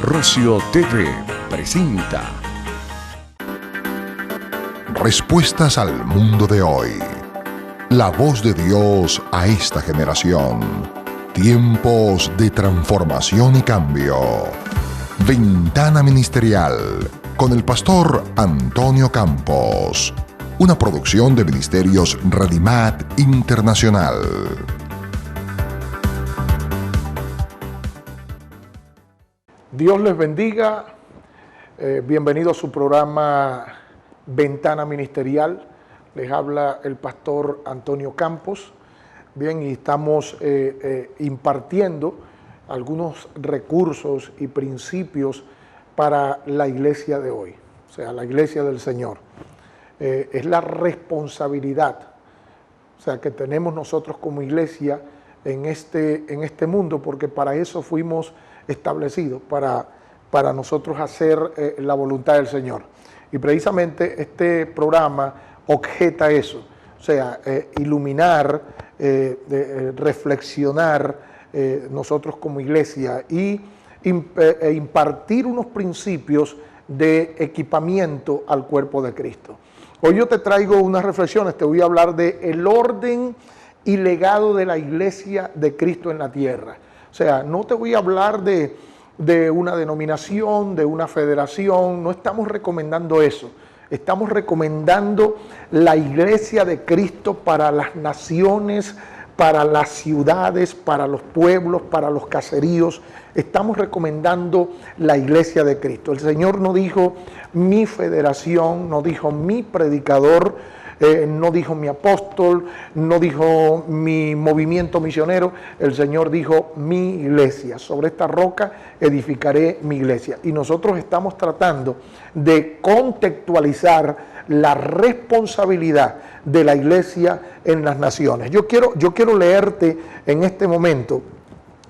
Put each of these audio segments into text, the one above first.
Rocio TV presenta Respuestas al mundo de hoy. La voz de Dios a esta generación. Tiempos de transformación y cambio. Ventana Ministerial con el pastor Antonio Campos. Una producción de Ministerios Redimat Internacional. Dios les bendiga. Bienvenido a su programa Ventana Ministerial. Les habla el pastor Antonio Campos. Bien, y estamos impartiendo algunos recursos y principios para la iglesia de hoy, o sea, la iglesia del Señor. Es la responsabilidad, o sea, que tenemos nosotros como iglesia en este mundo, porque para eso fuimos establecidos, para nosotros hacer la voluntad del Señor. Y precisamente este programa objeta eso, o sea, iluminar, reflexionar nosotros como iglesia y impartir unos principios de equipamiento al cuerpo de Cristo. Hoy yo te traigo unas reflexiones, te voy a hablar de el orden y legado de la iglesia de Cristo en la tierra. O sea, no te voy a hablar de una denominación, de una federación, no estamos recomendando eso. Estamos recomendando la iglesia de Cristo para las naciones, para las ciudades, para los pueblos, para los caseríos. Estamos recomendando la iglesia de Cristo. El Señor no dijo mi federación, no dijo mi predicador, no dijo mi apóstol, no dijo mi movimiento misionero. El Señor dijo mi iglesia. Sobre esta roca edificaré mi iglesia. Y nosotros estamos tratando de contextualizar la responsabilidad de la iglesia en las naciones. Yo quiero leerte en este momento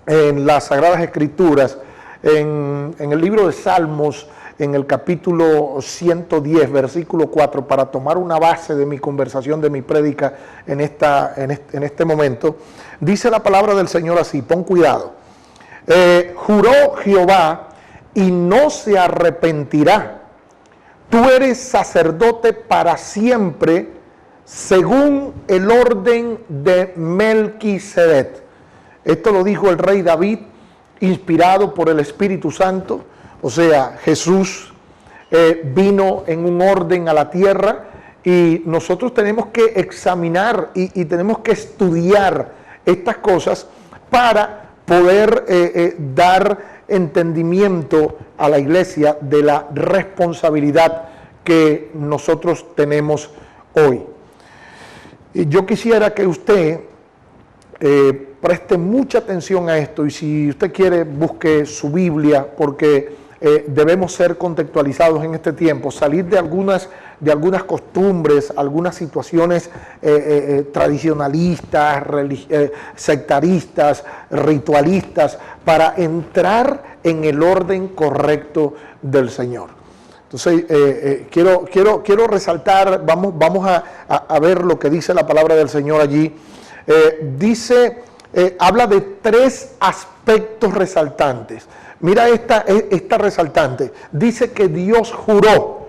en las Sagradas Escrituras, en el libro de Salmos, en el capítulo 110, versículo 4, para tomar una base de mi conversación, de mi prédica en este momento. Dice la palabra del Señor así, pon cuidado. Juró Jehová y no se arrepentirá. Tú eres sacerdote para siempre, según el orden de Melquisedec. Esto lo dijo el rey David, inspirado por el Espíritu Santo. O sea, Jesús vino en un orden a la tierra y nosotros tenemos que examinar y tenemos que estudiar estas cosas para poder dar entendimiento a la iglesia de la responsabilidad que nosotros tenemos hoy. Y yo quisiera que usted preste mucha atención a esto, y si usted quiere busque su Biblia, porque debemos ser contextualizados en este tiempo, salir de algunas costumbres, algunas situaciones tradicionalistas, sectaristas, ritualistas, para entrar en el orden correcto del Señor. Entonces, quiero resaltar, vamos a ver lo que dice la palabra del Señor allí. Habla de tres aspectos resaltantes. Mira esta resaltante. Dice que Dios juró,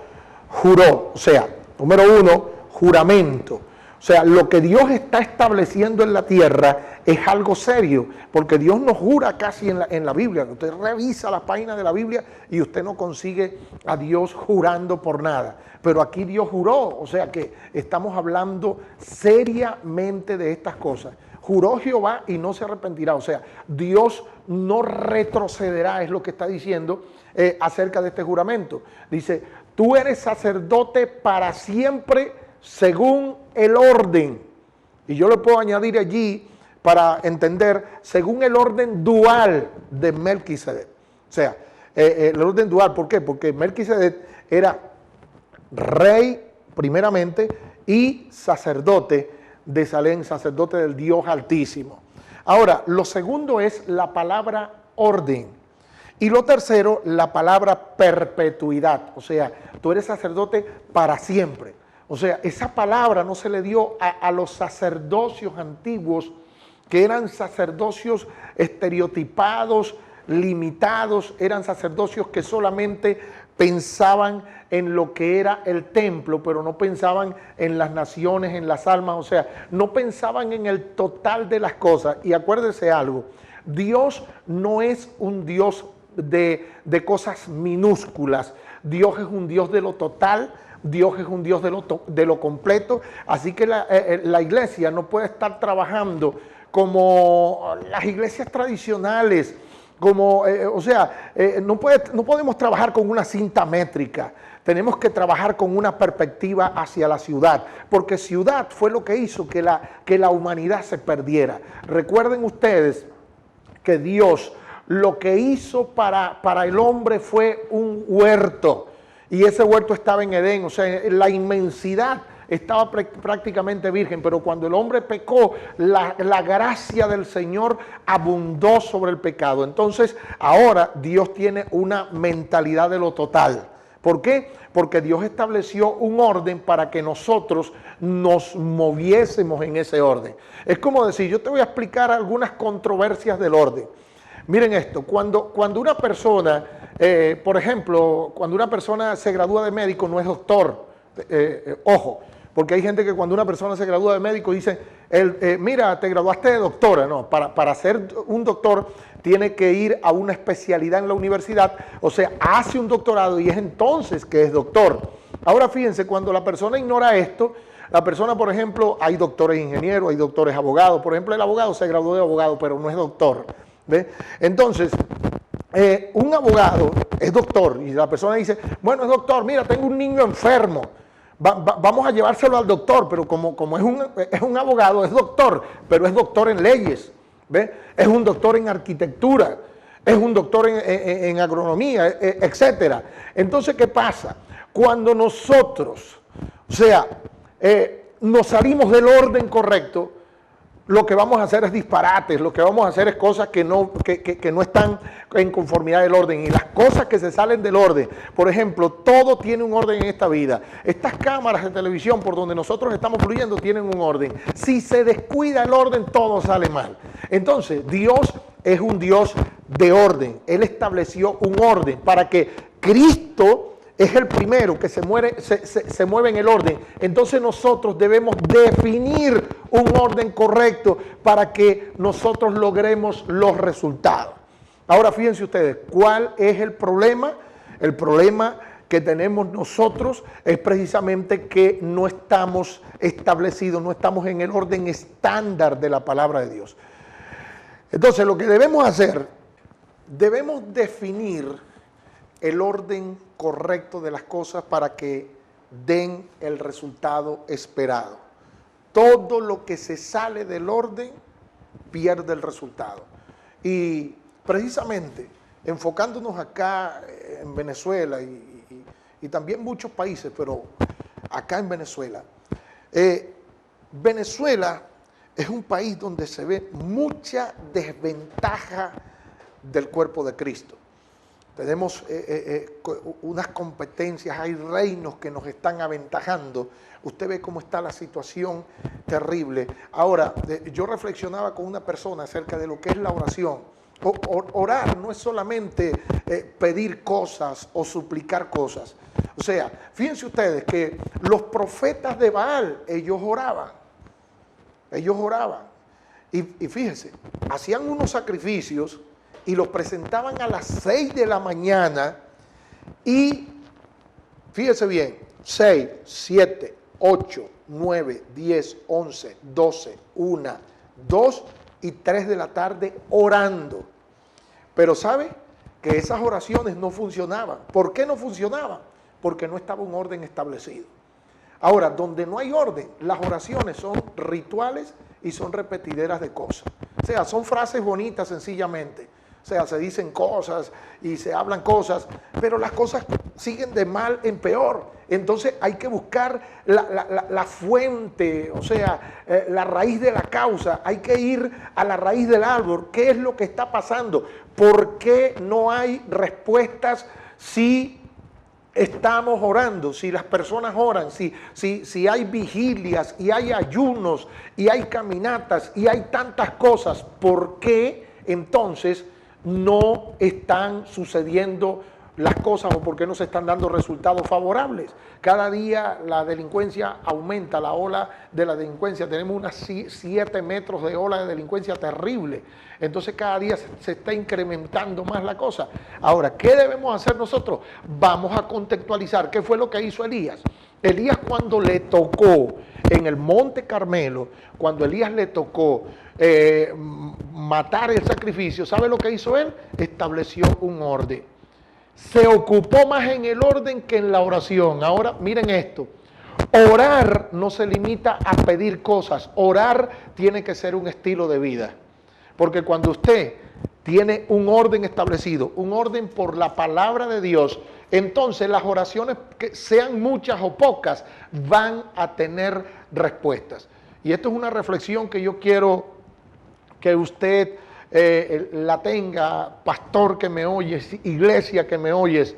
o sea, número uno, juramento. O sea, lo que Dios está estableciendo en la tierra es algo serio, porque Dios no jura casi en la Biblia. Usted revisa las páginas de la Biblia y usted no consigue a Dios jurando por nada. Pero aquí Dios juró, o sea que estamos hablando seriamente de estas cosas. Juró Jehová y no se arrepentirá, o sea, Dios no retrocederá, es lo que está diciendo acerca de este juramento. Dice, tú eres sacerdote para siempre según el orden. Y yo le puedo añadir allí, para entender, según el orden dual de Melquisedec. O sea, el orden dual, ¿por qué? Porque Melquisedec era rey primeramente y sacerdote de Salem, sacerdote del Dios Altísimo. Ahora, lo segundo es la palabra orden. Y lo tercero, la palabra perpetuidad. O sea, tú eres sacerdote para siempre. O sea, esa palabra no se le dio a los sacerdocios antiguos, que eran sacerdocios estereotipados, limitados, eran sacerdocios que solamente pensaban en lo que era el templo, pero no pensaban en las naciones, en las almas, o sea, no pensaban en el total de las cosas. Y acuérdese algo, Dios no es un Dios de cosas minúsculas, Dios es un Dios de lo total, Dios es un Dios de lo completo, así que la iglesia no puede estar trabajando como las iglesias tradicionales, no podemos trabajar con una cinta métrica, tenemos que trabajar con una perspectiva hacia la ciudad, porque ciudad fue lo que hizo que la humanidad se perdiera. Recuerden ustedes que Dios lo que hizo para el hombre fue un huerto, y ese huerto estaba en Edén, o sea, la inmensidad estaba prácticamente virgen, pero cuando el hombre pecó, la gracia del Señor abundó sobre el pecado. Entonces, ahora Dios tiene una mentalidad de lo total. ¿Por qué? Porque Dios estableció un orden para que nosotros nos moviésemos en ese orden. Es como decir, yo te voy a explicar algunas controversias del orden. Miren esto, cuando una persona, por ejemplo, cuando una persona se gradúa de médico, no es doctor, ojo, porque hay gente que cuando una persona se gradúa de médico dice, mira, te graduaste de doctora. No, para ser un doctor tiene que ir a una especialidad en la universidad, o sea, hace un doctorado y es entonces que es doctor. Ahora fíjense, cuando la persona ignora esto, la persona, por ejemplo, hay doctores ingenieros, hay doctores abogados, por ejemplo, el abogado se graduó de abogado, pero no es doctor. ¿Ve? Entonces, un abogado es doctor y la persona dice, bueno, es doctor, mira, tengo un niño enfermo, vamos a llevárselo al doctor, pero como es un abogado, es doctor, pero es doctor en leyes, ¿ve? Es un doctor en arquitectura, es un doctor en agronomía, etcétera. Entonces, ¿qué pasa? Cuando nosotros, nos salimos del orden correcto, lo que vamos a hacer es disparates, lo que vamos a hacer es cosas que no están en conformidad del orden. Y las cosas que se salen del orden, por ejemplo, todo tiene un orden en esta vida. Estas cámaras de televisión por donde nosotros estamos fluyendo tienen un orden. Si se descuida el orden, todo sale mal. Entonces, Dios es un Dios de orden. Él estableció un orden para que Cristo es el primero que se mueve en el orden. Entonces nosotros debemos definir un orden correcto para que nosotros logremos los resultados. Ahora fíjense ustedes, ¿cuál es el problema? El problema que tenemos nosotros es precisamente que no estamos establecidos, no estamos en el orden estándar de la palabra de Dios. Entonces lo que debemos hacer, debemos definir el orden correcto de las cosas para que den el resultado esperado. Todo lo que se sale del orden pierde el resultado. Y precisamente enfocándonos acá en Venezuela y también muchos países, pero acá en Venezuela, Venezuela es un país donde se ve mucha desventaja del cuerpo de Cristo. Tenemos unas competencias, hay reinos que nos están aventajando. Usted ve cómo está la situación terrible. Ahora, yo reflexionaba con una persona acerca de lo que es la oración. Orar no es solamente pedir cosas o suplicar cosas. O sea, fíjense ustedes que los profetas de Baal, ellos oraban. Ellos oraban. Y fíjense, hacían unos sacrificios y los presentaban a las 6 de la mañana y, fíjese bien, 6, 7, 8, 9, 10, 11, 12, 1, 2 y 3 de la tarde orando. Pero ¿sabe? Que esas oraciones no funcionaban. ¿Por qué no funcionaban? Porque no estaba un orden establecido. Ahora, donde no hay orden, las oraciones son rituales y son repetideras de cosas. O sea, son frases bonitas sencillamente. O sea, se dicen cosas y se hablan cosas, pero las cosas siguen de mal en peor. Entonces hay que buscar la fuente, o sea, la raíz de la causa. Hay que ir a la raíz del árbol. ¿Qué es lo que está pasando? ¿Por qué no hay respuestas si estamos orando, si las personas oran, si hay vigilias y hay ayunos y hay caminatas y hay tantas cosas? ¿Por qué entonces no están sucediendo las cosas o por qué no se están dando resultados favorables. Cada día la delincuencia aumenta, la ola de la delincuencia, tenemos unas 7 metros de ola de delincuencia terrible, entonces cada día se está incrementando más la cosa. Ahora, ¿qué debemos hacer nosotros? Vamos a contextualizar qué fue lo que hizo Elías. Elías, cuando le tocó en el Monte Carmelo, cuando Elías le tocó matar el sacrificio, ¿sabe lo que hizo él? Estableció un orden. Se ocupó más en el orden que en la oración. Ahora, miren esto. Orar no se limita a pedir cosas. Orar tiene que ser un estilo de vida. Porque cuando usted tiene un orden establecido, un orden por la palabra de Dios, entonces las oraciones, que sean muchas o pocas, van a tener respuestas. Y esto es una reflexión que yo quiero que usted la tenga, pastor que me oyes, iglesia que me oyes,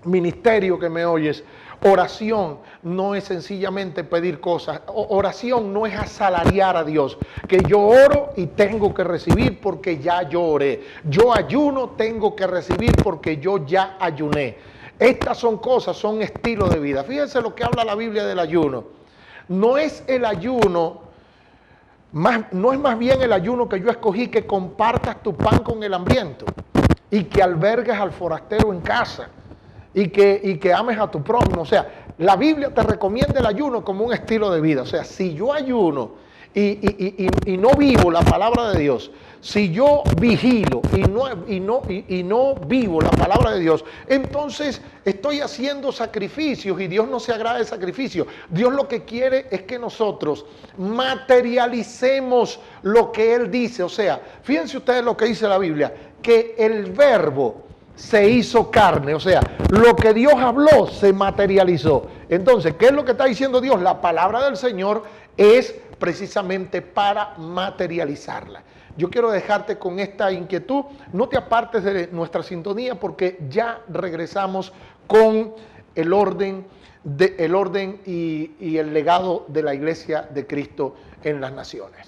ministerio que me oyes. Oración no es sencillamente pedir cosas. Oración no es asalariar a Dios, que yo oro y tengo que recibir porque ya yo oré. Yo ayuno, tengo que recibir porque yo ya ayuné. Estas son cosas, son estilos de vida. Fíjense lo que habla la Biblia del ayuno. No es el ayuno, no es más bien el ayuno que yo escogí, que compartas tu pan con el hambriento y que albergues al forastero en casa y que ames a tu prójimo. O sea, la Biblia te recomienda el ayuno como un estilo de vida. O sea, si yo ayuno y no vivo la palabra de Dios, si yo vigilo y no vivo la palabra de Dios, entonces estoy haciendo sacrificios y Dios no se agrada del sacrificio. Dios lo que quiere es que nosotros materialicemos lo que Él dice. O sea, fíjense ustedes lo que dice la Biblia, que el verbo se hizo carne, o sea, lo que Dios habló se materializó. Entonces, ¿qué es lo que está diciendo Dios? La palabra del Señor es precisamente para materializarla. Yo quiero dejarte con esta inquietud. No te apartes de nuestra sintonía porque ya regresamos con el orden y el legado de la Iglesia de Cristo en las naciones.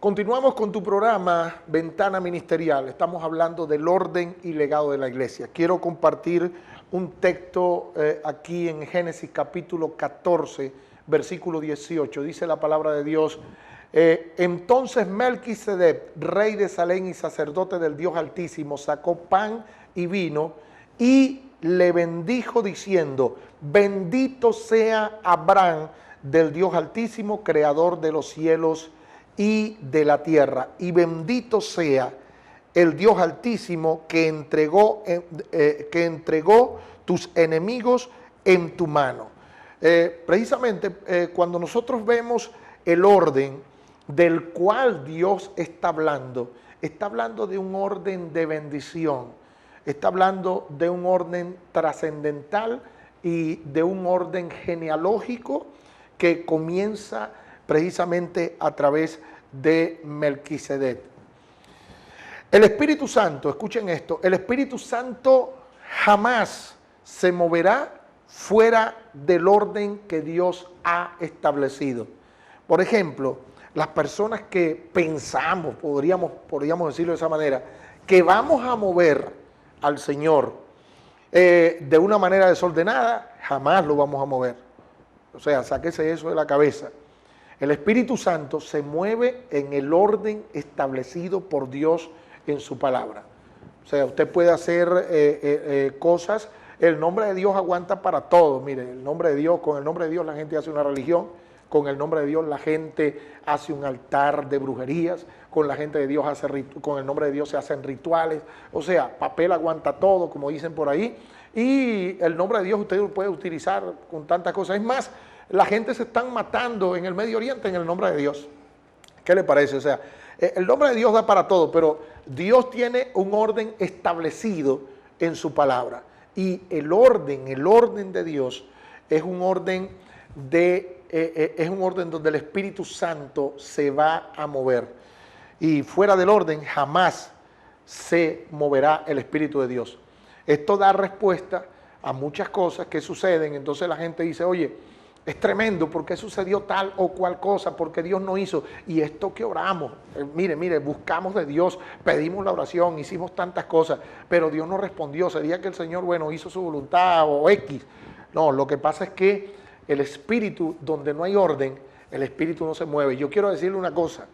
Continuamos con tu programa Ventana Ministerial. Estamos hablando del orden y legado de la Iglesia. Quiero compartir un texto aquí en Génesis capítulo 14, versículo 18. Dice la palabra de Dios: entonces Melquisedec, rey de Salem y sacerdote del Dios Altísimo, sacó pan y vino y le bendijo diciendo: bendito sea Abraham del Dios Altísimo, creador de los cielos y de la tierra, y bendito sea el Dios Altísimo que entregó tus enemigos en tu mano. Precisamente cuando nosotros vemos el orden del cual Dios está hablando de un orden de bendición, está hablando de un orden trascendental y de un orden genealógico que comienza precisamente a través de Melquisedec. El Espíritu Santo, escuchen esto, el Espíritu Santo jamás se moverá fuera del orden que Dios ha establecido. Por ejemplo, las personas que pensamos, podríamos decirlo de esa manera, que vamos a mover al Señor de una manera desordenada, jamás lo vamos a mover. O sea, sáquese eso de la cabeza. El Espíritu Santo se mueve en el orden establecido por Dios en su palabra. O sea, usted puede hacer cosas, el nombre de Dios aguanta para todo. Mire, el nombre de Dios, con el nombre de Dios la gente hace una religión, con el nombre de Dios la gente hace un altar de brujerías, con el nombre de Dios se hacen rituales. O sea, papel aguanta todo, como dicen por ahí, y el nombre de Dios usted lo puede utilizar con tantas cosas. Es más, la gente se están matando en el Medio Oriente en el nombre de Dios. ¿Qué le parece? O sea, el nombre de Dios da para todo, pero Dios tiene un orden establecido en su palabra. Y el orden de Dios es un orden donde el Espíritu Santo se va a mover. Y fuera del orden jamás se moverá el Espíritu de Dios. Esto da respuesta a muchas cosas que suceden. Entonces la gente dice, oye, es tremendo, ¿por qué sucedió tal o cual cosa? Porque Dios no hizo. Y esto que oramos, mire, buscamos de Dios, pedimos la oración, hicimos tantas cosas, pero Dios no respondió. Sería que el Señor, bueno, hizo su voluntad o X. No, lo que pasa es que el espíritu, donde no hay orden, el espíritu no se mueve. Yo quiero decirle una cosa,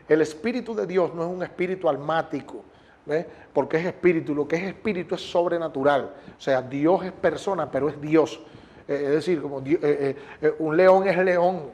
el espíritu de Dios no es un espíritu almático, ¿ves? Porque es espíritu, lo que es espíritu es sobrenatural. O sea, Dios es persona, pero es Dios. Es decir, como un león es león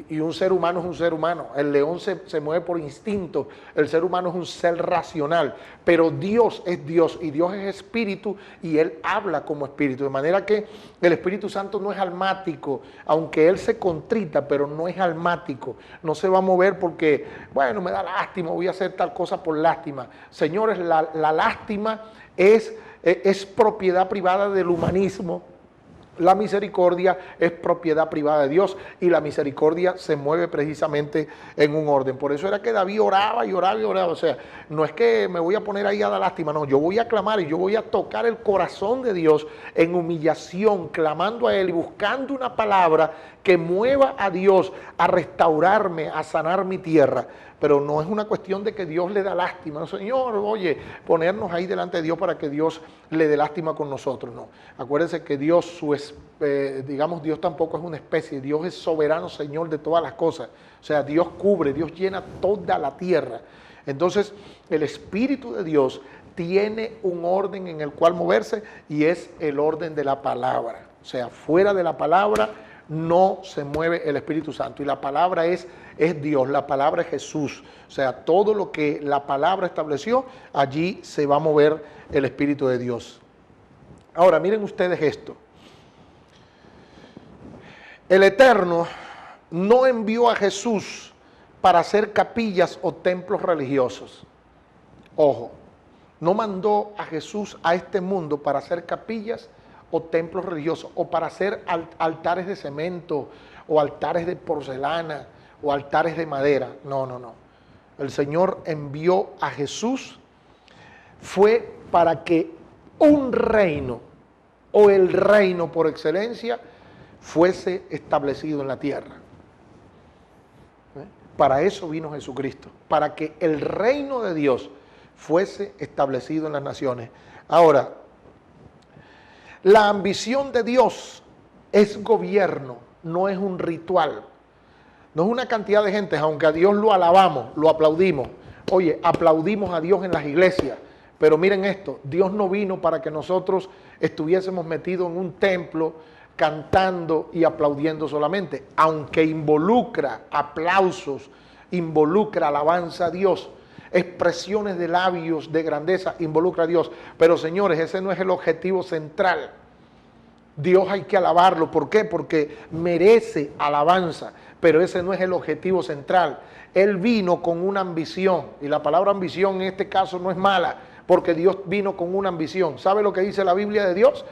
y un ser humano es un ser humano. El león se mueve por instinto, el ser humano es un ser racional, pero Dios es Dios y Dios es espíritu y Él habla como espíritu. De manera que el Espíritu Santo no es almático, aunque Él se contrita, pero no es almático. No se va a mover porque, bueno, me da lástima, voy a hacer tal cosa por lástima. Señores, la lástima es propiedad privada del humanismo. La misericordia es propiedad privada de Dios y la misericordia se mueve precisamente en un orden. Por eso era que David oraba y oraba y oraba. O sea, no es que me voy a poner ahí a dar lástima, no, yo voy a clamar y yo voy a tocar el corazón de Dios en humillación, clamando a Él y buscando una palabra que mueva a Dios a restaurarme, a sanar mi tierra. Pero no es una cuestión de que Dios le da lástima. No, Señor, oye, ponernos ahí delante de Dios para que Dios le dé lástima con nosotros. No, acuérdense que Dios, Dios tampoco es una especie. Dios es soberano, Señor de todas las cosas. O sea, Dios cubre, Dios llena toda la tierra. Entonces, el Espíritu de Dios tiene un orden en el cual moverse y es el orden de la palabra. O sea, fuera de la palabra no se mueve el Espíritu Santo. Y la palabra es Dios, la palabra es Jesús. O sea, todo lo que la palabra estableció, allí se va a mover el Espíritu de Dios. Ahora, miren ustedes esto. El Eterno no envió a Jesús para hacer capillas o templos religiosos. Ojo, no mandó a Jesús a este mundo para hacer capillas o templos religiosos, o para hacer altares de cemento, o altares de porcelana, o altares de madera. No, no, no. El Señor envió a Jesús, fue para que un reino, o el reino por excelencia, fuese establecido en la tierra. Para eso vino Jesucristo, para que el reino de Dios fuese establecido en las naciones. Ahora, la ambición de Dios es gobierno, no es un ritual. No es una cantidad de gente, aunque a Dios lo alabamos, lo aplaudimos. Oye, aplaudimos a Dios en las iglesias, pero miren esto, Dios no vino para que nosotros estuviésemos metidos en un templo cantando y aplaudiendo solamente, aunque involucra aplausos, involucra alabanza a Dios, expresiones de labios de grandeza, involucra a Dios. Pero señores, ese no es el objetivo central. Dios hay que alabarlo. ¿Por qué? Porque merece alabanza, pero ese no es el objetivo central. Él vino con una ambición, y la palabra ambición en este caso no es mala, porque Dios vino con una ambición. ¿Sabe lo que dice la Biblia de Dios?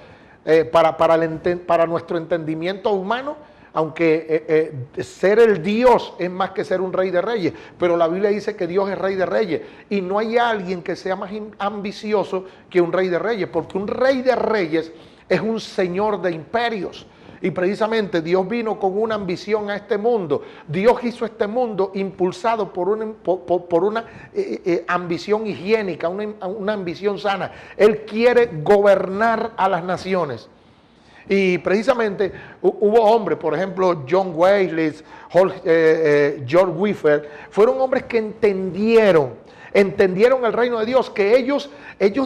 Para nuestro entendimiento humano, aunque ser el Dios es más que ser un rey de reyes, pero la Biblia dice que Dios es rey de reyes, y no hay alguien que sea más ambicioso que un rey de reyes, porque un rey de reyes es un señor de imperios. Y precisamente Dios vino con una ambición a este mundo. Dios hizo este mundo impulsado por una ambición higiénica, una ambición sana. Él quiere gobernar a las naciones. Y precisamente hubo hombres, por ejemplo, John Wesley, George Whitefield, fueron hombres que entendieron el reino de Dios, que ellos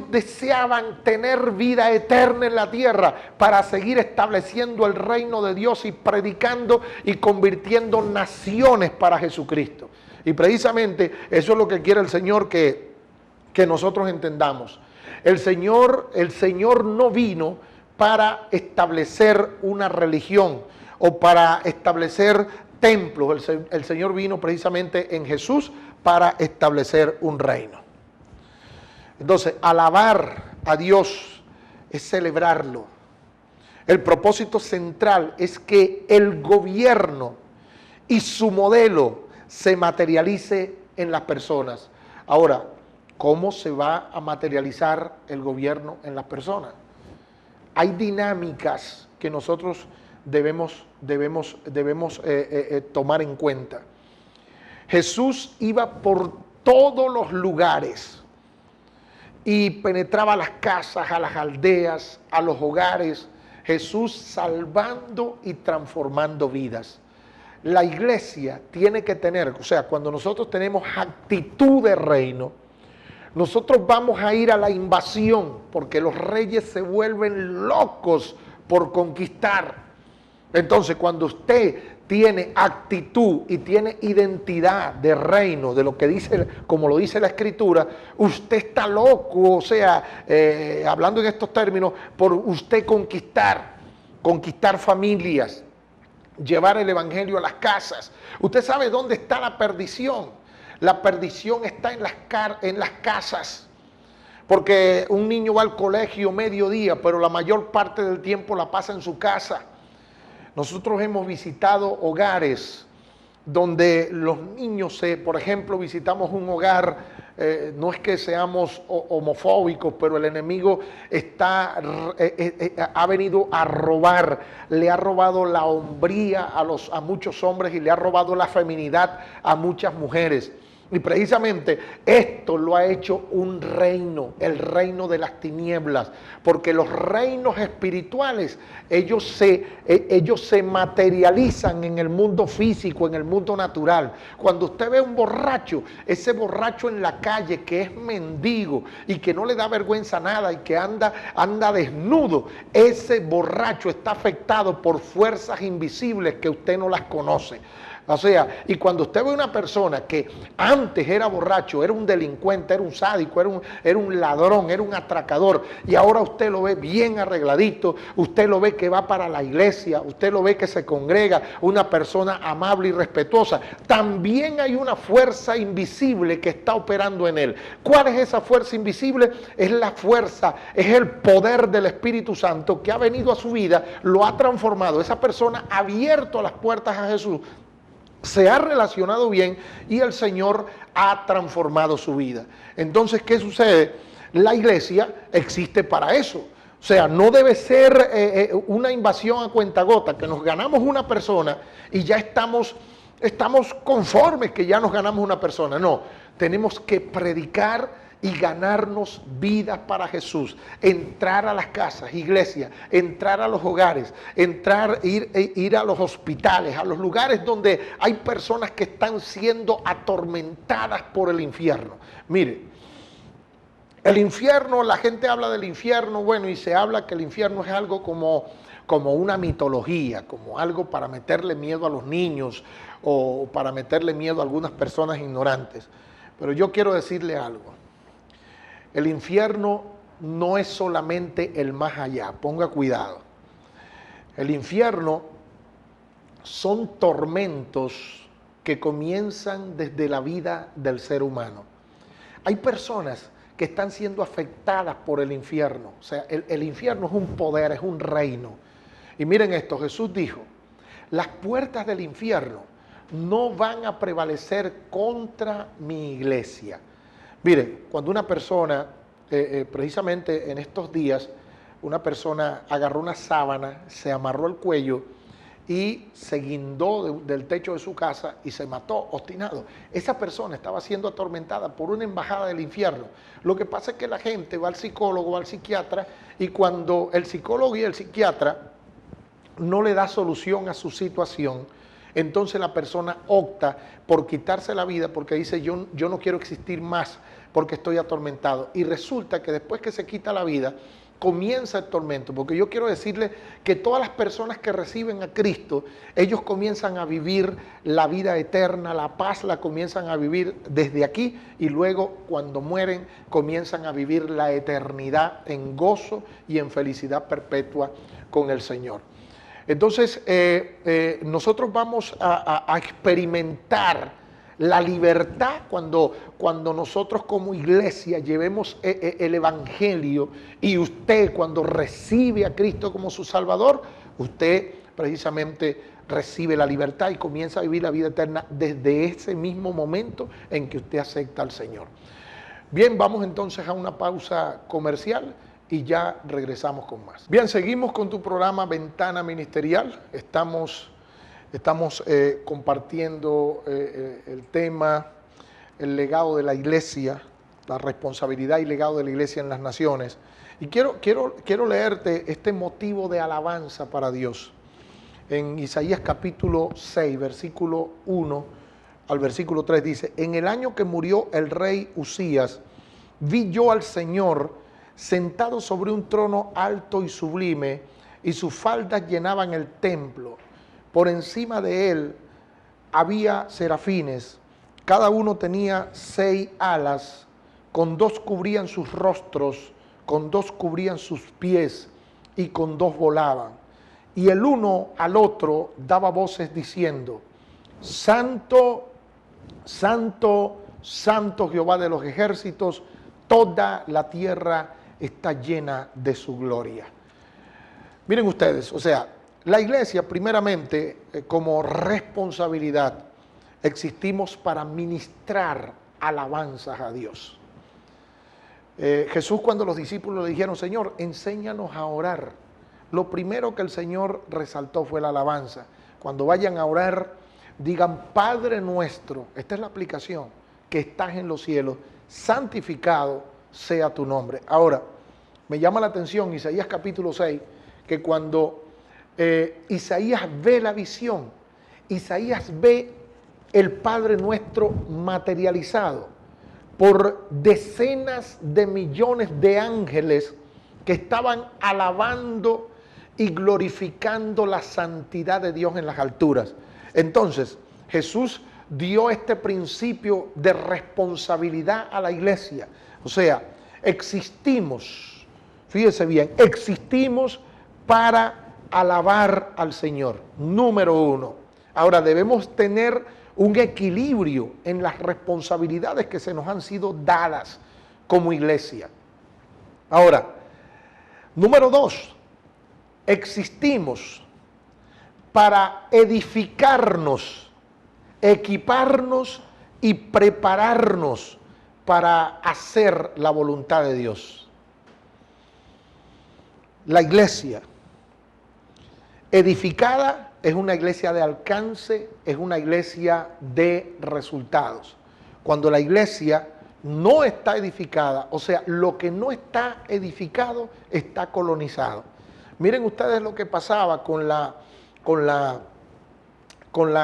deseaban tener vida eterna en la tierra para seguir estableciendo el reino de Dios y predicando y convirtiendo naciones para Jesucristo. Y precisamente eso es lo que quiere el Señor que nosotros entendamos. El Señor no vino para establecer una religión o para establecer templos. El Señor vino precisamente en Jesús para establecer un reino. Entonces, alabar a Dios es celebrarlo. El propósito central es que el gobierno y su modelo se materialice en las personas. Ahora, ¿cómo se va a materializar el gobierno en las personas? Hay dinámicas que nosotros debemos tomar en cuenta. Jesús iba por todos los lugares y penetraba a las casas, a las aldeas, a los hogares. Jesús salvando y transformando vidas. La iglesia tiene que tener, o sea, cuando nosotros tenemos actitud de reino, nosotros vamos a ir a la invasión, porque los reyes se vuelven locos por conquistar. Entonces, cuando usted tiene actitud y tiene identidad de reino, de lo que dice, como lo dice la Escritura, usted está loco, o sea, hablando en estos términos, por usted conquistar familias, llevar el evangelio a las casas. Usted sabe dónde está la perdición. La perdición está en las casas. Porque un niño va al colegio mediodía, pero la mayor parte del tiempo la pasa en su casa. Nosotros hemos visitado hogares donde los niños, por ejemplo, visitamos un hogar, no es que seamos homofóbicos, pero el enemigo ha venido a robar, le ha robado la hombría a muchos hombres y le ha robado la feminidad a muchas mujeres. Y precisamente esto lo ha hecho un reino, el reino de las tinieblas, porque los reinos espirituales, ellos se materializan en el mundo físico, en el mundo natural. Cuando usted ve un borracho, ese borracho en la calle que es mendigo y que no le da vergüenza nada y que anda desnudo, ese borracho está afectado por fuerzas invisibles que usted no las conoce. O sea, y cuando usted ve una persona que antes era borracho, era un delincuente, era un sádico, era un ladrón, era un atracador, y ahora usted lo ve bien arregladito, usted lo ve que va para la iglesia, usted lo ve que se congrega, una persona amable y respetuosa, también hay una fuerza invisible que está operando en él. ¿Cuál es esa fuerza invisible? Es la fuerza, es el poder del Espíritu Santo que ha venido a su vida, lo ha transformado. Esa persona ha abierto las puertas a Jesús, se ha relacionado bien y el Señor ha transformado su vida. Entonces, ¿qué sucede? La iglesia existe para eso. O sea, no debe ser una invasión a cuentagota, que nos ganamos una persona y ya estamos conformes que ya nos ganamos una persona. No, tenemos que predicar y ganarnos vidas para Jesús, entrar a las casas, iglesia, entrar a los hogares, ir a los hospitales, a los lugares donde hay personas que están siendo atormentadas por el infierno. Mire, el infierno, la gente habla del infierno, bueno, y se habla que el infierno es algo como una mitología, como algo para meterle miedo a los niños o para meterle miedo a algunas personas ignorantes. Pero yo quiero decirle algo. El infierno no es solamente el más allá, ponga cuidado. El infierno son tormentos que comienzan desde la vida del ser humano. Hay personas que están siendo afectadas por el infierno. O sea, el infierno es un poder, es un reino. Y miren esto, Jesús dijo, las puertas del infierno no van a prevalecer contra mi iglesia. Miren, cuando una persona, precisamente en estos días, una persona agarró una sábana, se amarró el cuello y se guindó del techo de su casa y se mató obstinado. Esa persona estaba siendo atormentada por una embajada del infierno. Lo que pasa es que la gente va al psicólogo, va al psiquiatra, y cuando el psicólogo y el psiquiatra no le da solución a su situación, entonces la persona opta por quitarse la vida porque dice yo no quiero existir más porque estoy atormentado. Y resulta que después que se quita la vida, comienza el tormento, porque yo quiero decirle que todas las personas que reciben a Cristo, ellos comienzan a vivir la vida eterna, la paz la comienzan a vivir desde aquí y luego cuando mueren comienzan a vivir la eternidad en gozo y en felicidad perpetua con el Señor. Entonces, nosotros vamos a experimentar la libertad cuando nosotros como iglesia llevemos el evangelio, y usted cuando recibe a Cristo como su Salvador, usted precisamente recibe la libertad y comienza a vivir la vida eterna desde ese mismo momento en que usted acepta al Señor. Bien, vamos entonces a una pausa comercial y ya regresamos con más. Bien, seguimos con tu programa Ventana Ministerial. Estamos compartiendo el tema, el legado de la iglesia, la responsabilidad y legado de la iglesia en las naciones. Y quiero leerte este motivo de alabanza para Dios. En Isaías capítulo 6, versículo 1 al versículo 3 dice: en el año que murió el rey Usías, vi yo al Señor sentado sobre un trono alto y sublime, y sus faldas llenaban el templo. Por encima de él había serafines, cada uno tenía 6 alas, con 2 cubrían sus rostros, con 2 cubrían sus pies, y con 2 volaban. Y el uno al otro daba voces diciendo: Santo, Santo, Santo Jehová de los ejércitos, toda la tierra está llena de su gloria. Miren ustedes, o sea, la iglesia primeramente como responsabilidad existimos para ministrar alabanzas a Dios. Jesús, cuando los discípulos le dijeron: Señor, enséñanos a orar, lo primero que el Señor resaltó fue la alabanza. Cuando vayan a orar, digan: Padre nuestro, esta es la aplicación, que estás en los cielos, santificado sea tu nombre. Ahora, me llama la atención Isaías capítulo 6, que cuando Isaías ve la visión, Isaías ve el Padre nuestro materializado por decenas de millones de ángeles que estaban alabando y glorificando la santidad de Dios en las alturas. Entonces, Jesús dio este principio de responsabilidad a la iglesia. O sea, existimos, fíjese bien, existimos para alabar al Señor, número 1. Ahora, debemos tener un equilibrio en las responsabilidades que se nos han sido dadas como iglesia. Ahora, número 2, existimos para edificarnos, equiparnos y prepararnos para hacer la voluntad de Dios. La iglesia edificada es una iglesia de alcance, es una iglesia de resultados. Cuando la iglesia no está edificada, o sea, lo que no está edificado está colonizado. Miren ustedes lo que pasaba con la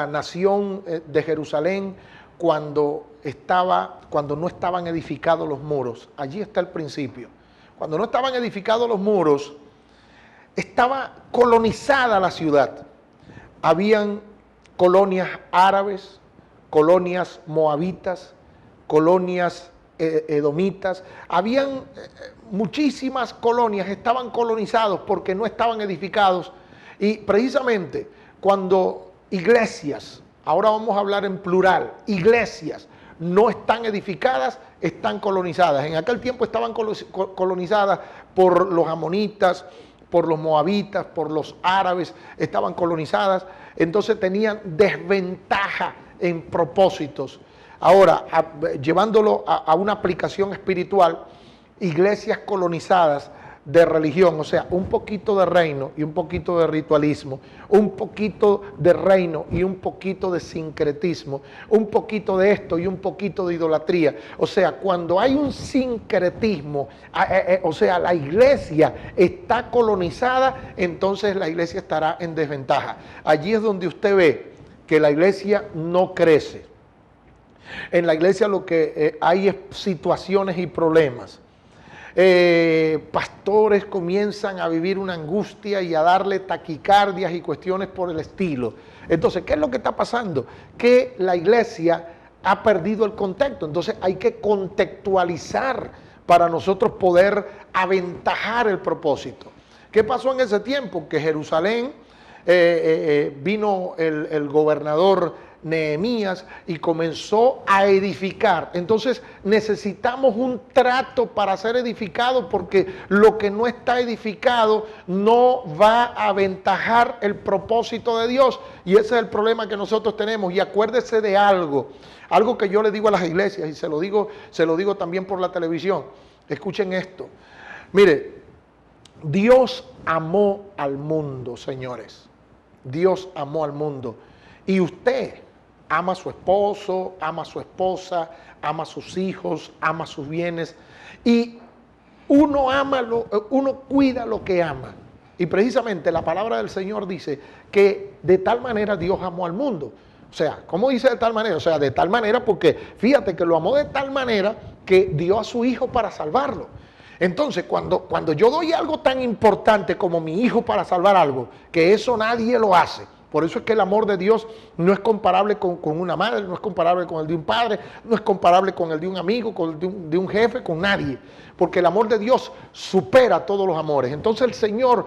nación de Jerusalén cuando no estaban edificados los muros. Allí está el principio. Cuando no estaban edificados los muros, estaba colonizada la ciudad. Habían colonias árabes, colonias moabitas, colonias edomitas. Habían muchísimas colonias, estaban colonizados porque no estaban edificados. Y precisamente cuando iglesias, ahora vamos a hablar en plural, iglesias no están edificadas, están colonizadas. En aquel tiempo estaban colonizadas por los amonitas, por los moabitas, por los árabes, estaban colonizadas, entonces tenían desventaja en propósitos. Ahora, llevándolo a una aplicación espiritual, iglesias colonizadas de religión, o sea, un poquito de reino y un poquito de ritualismo, un poquito de reino y un poquito de sincretismo, un poquito de esto y un poquito de idolatría. O sea, cuando hay un sincretismo, o sea, la iglesia está colonizada, entonces la iglesia estará en desventaja. Allí es donde usted ve que la iglesia no crece. En la iglesia lo que hay es situaciones y problemas. Pastores comienzan a vivir una angustia y a darle taquicardias y cuestiones por el estilo. Entonces, ¿qué es lo que está pasando? Que la iglesia ha perdido el contexto. Entonces hay que contextualizar para nosotros poder aventajar el propósito. ¿Qué pasó en ese tiempo? Que Jerusalén vino el gobernador Nehemías y comenzó a edificar. Entonces necesitamos un trato para ser edificado, porque lo que no está edificado no va a aventajar el propósito de Dios, y ese es el problema que nosotros tenemos. Y acuérdese de algo que yo le digo a las iglesias, y se lo digo también por la televisión. Escuchen esto. Mire, Dios amó al mundo, señores. Dios amó al mundo. Y usted ama a su esposo, ama a su esposa, ama a sus hijos, ama sus bienes. Y uno cuida lo que ama. Y precisamente la palabra del Señor dice que de tal manera Dios amó al mundo. O sea, ¿cómo dice de tal manera? O sea, de tal manera porque fíjate que lo amó de tal manera que dio a su hijo para salvarlo. Entonces, cuando yo doy algo tan importante como mi hijo para salvar algo, que eso nadie lo hace. Por eso es que el amor de Dios no es comparable con una madre, no es comparable con el de un padre, no es comparable con el de un amigo, con el de un jefe, con nadie. Porque el amor de Dios supera todos los amores. Entonces el Señor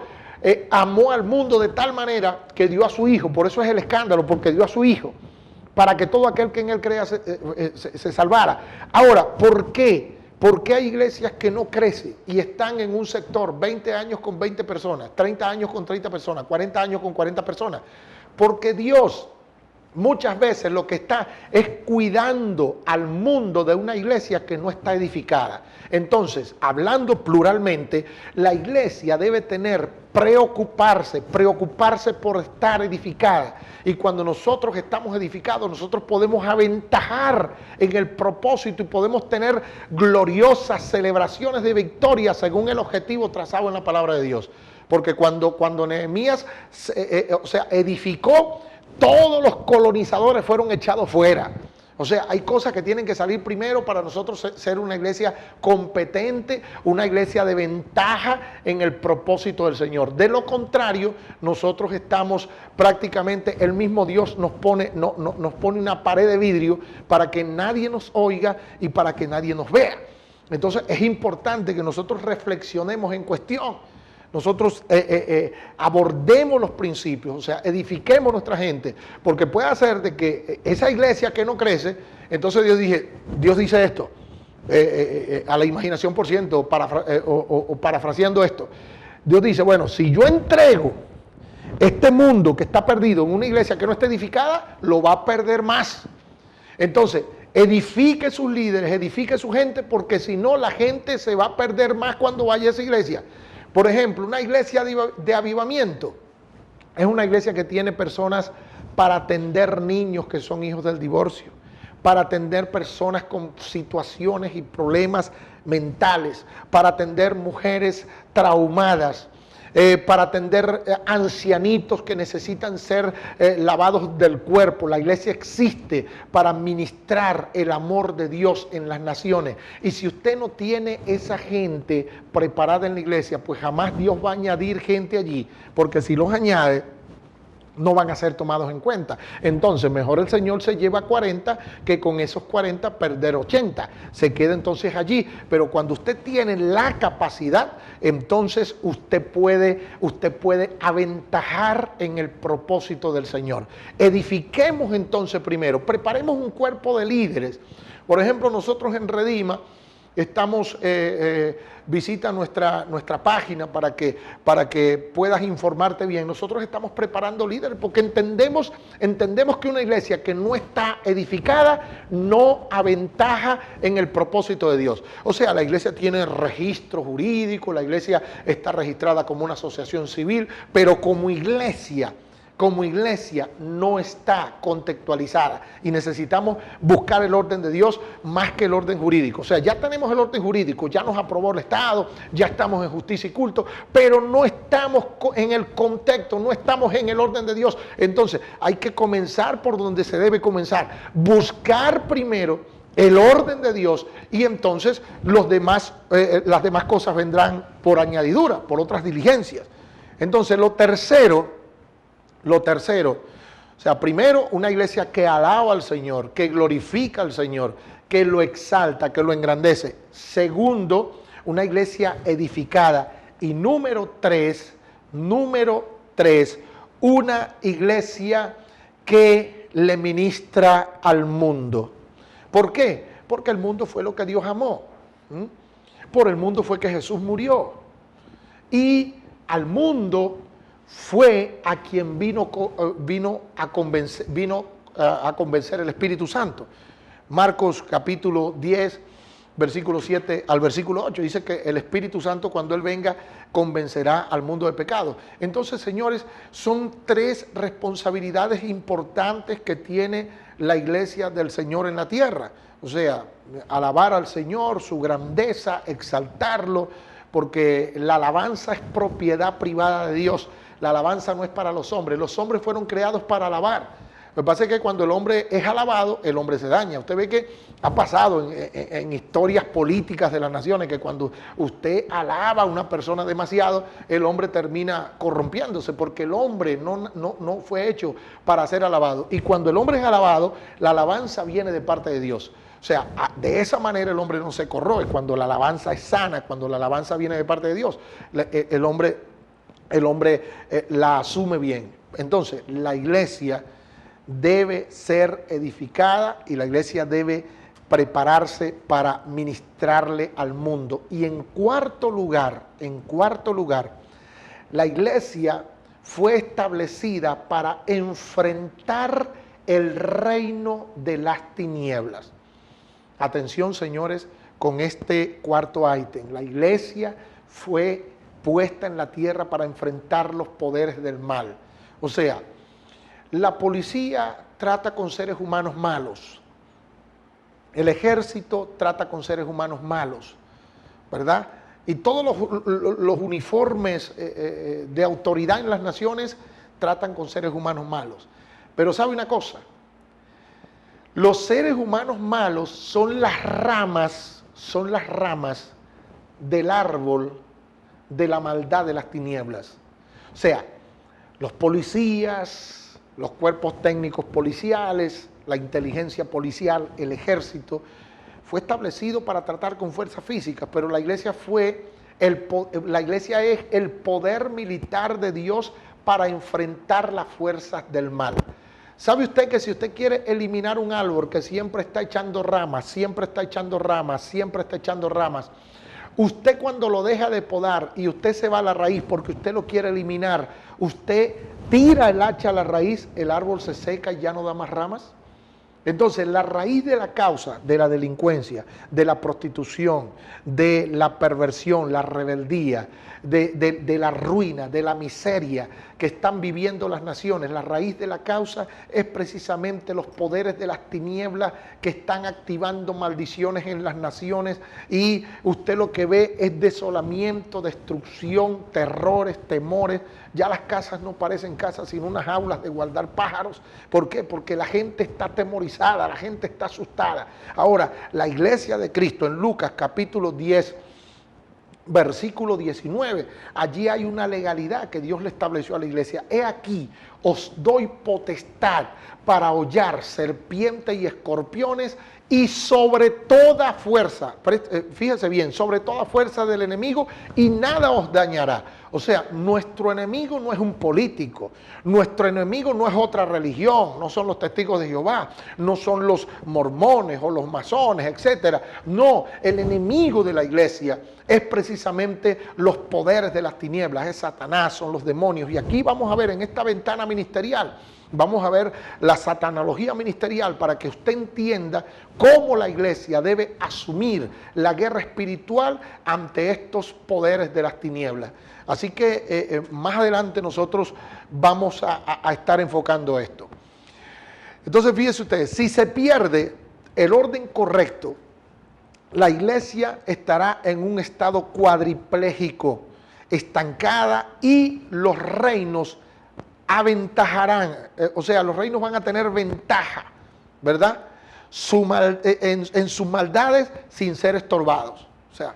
amó al mundo de tal manera que dio a su hijo. Por eso es el escándalo, porque dio a su hijo. Para que todo aquel que en él crea se salvara. Ahora, ¿por qué? Porque hay iglesias que no crecen y están en un sector 20 años con 20 personas, 30 años con 30 personas, 40 años con 40 personas. Porque Dios muchas veces lo que está es cuidando al mundo de una iglesia que no está edificada. Entonces, hablando pluralmente, la iglesia debe preocuparse por estar edificada. Y cuando nosotros estamos edificados, nosotros podemos aventajar en el propósito y podemos tener gloriosas celebraciones de victoria según el objetivo trazado en la palabra de Dios. Porque cuando Nehemías edificó, todos los colonizadores fueron echados fuera. O sea, hay cosas que tienen que salir primero para nosotros ser una iglesia competente, una iglesia de ventaja en el propósito del Señor. De lo contrario, nosotros estamos prácticamente, el mismo Dios nos pone una pared de vidrio para que nadie nos oiga y para que nadie nos vea. Entonces es importante que nosotros reflexionemos en cuestión. Nosotros abordemos los principios, o sea, edifiquemos nuestra gente, porque puede hacer de que esa iglesia que no crece, entonces Dios dice esto, a la imaginación por ciento, o parafraseando esto, Dios dice, bueno, si yo entrego este mundo que está perdido en una iglesia que no está edificada, lo va a perder más. Entonces, edifique sus líderes, edifique su gente, porque si no, la gente se va a perder más cuando vaya a esa iglesia. Por ejemplo, una iglesia de avivamiento es una iglesia que tiene personas para atender niños que son hijos del divorcio, para atender personas con situaciones y problemas mentales, para atender mujeres traumadas, para atender ancianitos que necesitan ser lavados del cuerpo. La iglesia existe para ministrar el amor de Dios en las naciones. Y si usted no tiene esa gente preparada en la iglesia, pues jamás Dios va a añadir gente allí, porque si los añade, no van a ser tomados en cuenta. Entonces, mejor el Señor se lleva 40 que con esos 40 perder 80. Se queda entonces allí. Pero cuando usted tiene la capacidad, entonces usted puede aventajar en el propósito del Señor. Edifiquemos entonces primero, preparemos un cuerpo de líderes. Por ejemplo, nosotros en Redima estamos, visita nuestra página para que puedas informarte bien. Nosotros estamos preparando líderes porque entendemos que una iglesia que no está edificada no aventaja en el propósito de Dios. O sea, la iglesia tiene registro jurídico, la iglesia está registrada como una asociación civil, pero como iglesia no está contextualizada y necesitamos buscar el orden de Dios más que el orden jurídico. O sea, ya tenemos el orden jurídico, ya nos aprobó el Estado, ya estamos en justicia y culto, pero no estamos en el contexto, no estamos en el orden de Dios. Entonces, hay que comenzar por donde se debe comenzar. Buscar primero el orden de Dios y entonces las demás cosas vendrán por añadidura, por otras diligencias. Entonces, lo tercero, o sea, primero una iglesia que alaba al Señor, que glorifica al Señor, que lo exalta, que lo engrandece. Segundo, una iglesia edificada. Y número tres, una iglesia que le ministra al mundo. ¿Por qué? Porque el mundo fue lo que Dios amó. Por el mundo fue que Jesús murió. Y al mundo fue a quien vino a convencer el Espíritu Santo. Marcos capítulo 10, versículo 7 al versículo 8. Dice que el Espíritu Santo, cuando Él venga, convencerá al mundo de pecado. Entonces, señores, son tres responsabilidades importantes que tiene la iglesia del Señor en la tierra. O sea, alabar al Señor, su grandeza, exaltarlo, porque la alabanza es propiedad privada de Dios. La alabanza no es para los hombres fueron creados para alabar. Lo que pasa es que cuando el hombre es alabado, el hombre se daña. Usted ve que ha pasado en historias políticas de las naciones que cuando usted alaba a una persona demasiado, el hombre termina corrompiéndose, porque el hombre no fue hecho para ser alabado. Y cuando el hombre es alabado, la alabanza viene de parte de Dios. O sea, de esa manera el hombre no se corroe. Cuando la alabanza es sana, cuando la alabanza viene de parte de Dios, el hombre la asume bien. Entonces, la iglesia debe ser edificada y la iglesia debe prepararse para ministrarle al mundo. Y en cuarto lugar, la iglesia fue establecida para enfrentar el reino de las tinieblas. Atención, señores, con este cuarto ítem. La iglesia fue puesta en la tierra para enfrentar los poderes del mal. O sea, la policía trata con seres humanos malos. El ejército trata con seres humanos malos, ¿verdad? Y todos los uniformes de autoridad en las naciones tratan con seres humanos malos. Pero ¿sabe una cosa? Los seres humanos malos son las ramas del árbol de la maldad de las tinieblas. O sea, los policías, los cuerpos técnicos policiales, la inteligencia policial, el ejército, fue establecido para tratar con fuerzas físicas, pero la iglesia es el poder militar de Dios para enfrentar las fuerzas del mal. ¿Sabe usted que si usted quiere eliminar un árbol que siempre está echando ramas, usted cuando lo deja de podar y usted se va a la raíz porque usted lo quiere eliminar, usted tira el hacha a la raíz, el árbol se seca y ya no da más ramas? Entonces, la raíz de la causa de la delincuencia, de la prostitución, de la perversión, la rebeldía, de la ruina, de la miseria que están viviendo las naciones, la raíz de la causa es precisamente los poderes de las tinieblas que están activando maldiciones en las naciones, y usted lo que ve es desolamiento, destrucción, terrores, temores. Ya las casas no parecen casas sino unas jaulas de guardar pájaros. ¿Por qué? Porque la gente está atemorizada, la gente está asustada. Ahora, la iglesia de Cristo en Lucas capítulo 10, versículo 19, allí hay una legalidad que Dios le estableció a la iglesia. He aquí, os doy potestad para hollar serpientes y escorpiones y sobre toda fuerza, fíjese bien, sobre toda fuerza del enemigo, y nada os dañará. O sea, nuestro enemigo no es un político, nuestro enemigo no es otra religión, no son los testigos de Jehová, no son los mormones o los masones, etcétera. No, el enemigo de la iglesia es precisamente los poderes de las tinieblas, es Satanás, son los demonios. Y aquí vamos a ver en esta ventana ministerial, vamos a ver la satanología ministerial para que usted entienda cómo la iglesia debe asumir la guerra espiritual ante estos poderes de las tinieblas. Así que más adelante nosotros vamos a estar enfocando esto. Entonces fíjense ustedes, si se pierde el orden correcto, la iglesia estará en un estado cuadripléjico, estancada, y los reinos aventajarán, o sea, los reinos van a tener ventaja, ¿verdad? En sus maldades sin ser estorbados. O sea,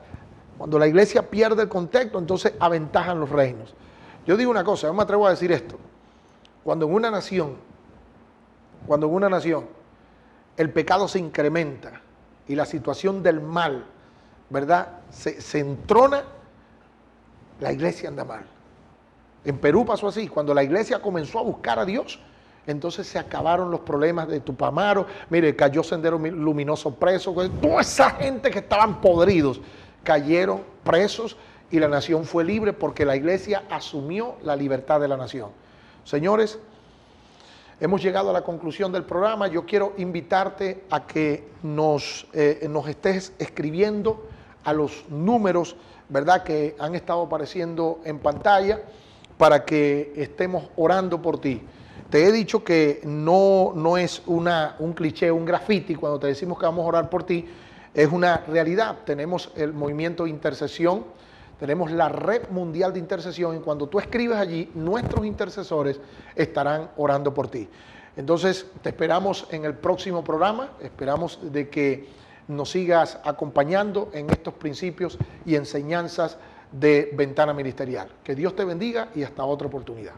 cuando la iglesia pierde el contexto, entonces aventajan los reinos. Yo digo una cosa, yo me atrevo a decir esto: cuando en una nación el pecado se incrementa y la situación del mal, ¿verdad?, se entrona, la iglesia anda mal. En Perú pasó así, cuando la iglesia comenzó a buscar a Dios, entonces se acabaron los problemas de Tupamaro. Mire, cayó Sendero Luminoso preso, toda esa gente que estaban podridos cayeron presos y la nación fue libre porque la iglesia asumió la libertad de la nación. Señores, hemos llegado a la conclusión del programa. Yo quiero invitarte a que nos estés escribiendo a los números, ¿verdad?, que han estado apareciendo en pantalla para que estemos orando por ti. Te he dicho que no es un cliché, un graffiti cuando te decimos que vamos a orar por ti, es una realidad. Tenemos el movimiento de intercesión, tenemos la red mundial de intercesión y cuando tú escribes allí, nuestros intercesores estarán orando por ti. Entonces, te esperamos en el próximo programa, esperamos de que nos sigas acompañando en estos principios y enseñanzas de Ventana Ministerial. Que Dios te bendiga y hasta otra oportunidad.